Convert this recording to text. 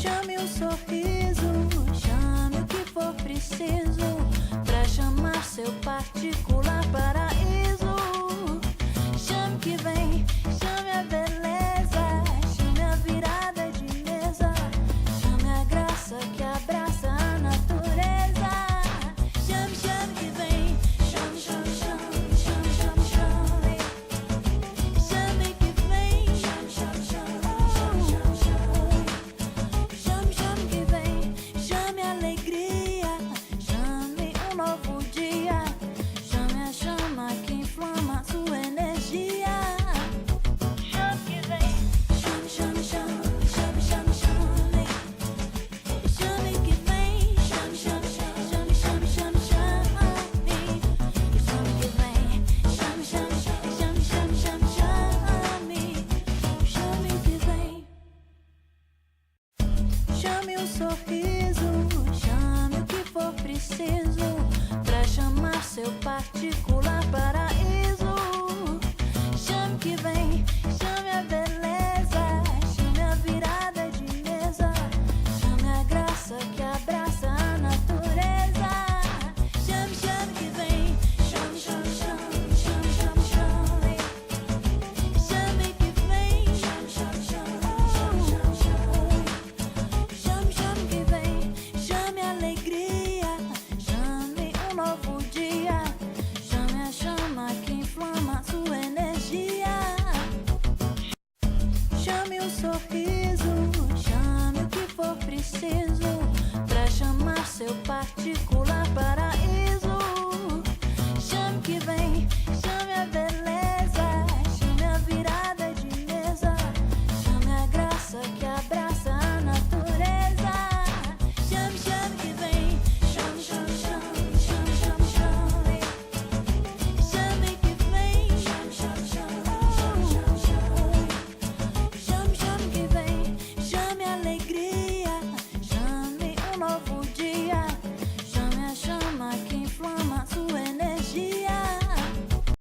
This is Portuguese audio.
Chame um sorriso, chame o que for preciso pra chamar seu particular paraíso. Chame que vem, chame a beleza, chame a virada de mesa, chame a graça que abraça a natureza. Chame, chame que vem, chame, chame, chame, chame, chame, chame. Chame que vem, chame, chame, chame, chame, chame, chame. Chame, chame que vem, chame a alegria, chame um novo dia, chame a chama que inflama sua energia. Chame que vem, chame, chame, chame, chame, chame, chame. Chame que vem, chame, chame, chame, chame, chame, chame, chame. Chame que vem, chame, chame, chame, chame, chame, chame. Chame que vem. Chame um sorriso, chame o que for preciso pra chamar seu particular paraíso. Chame que vem.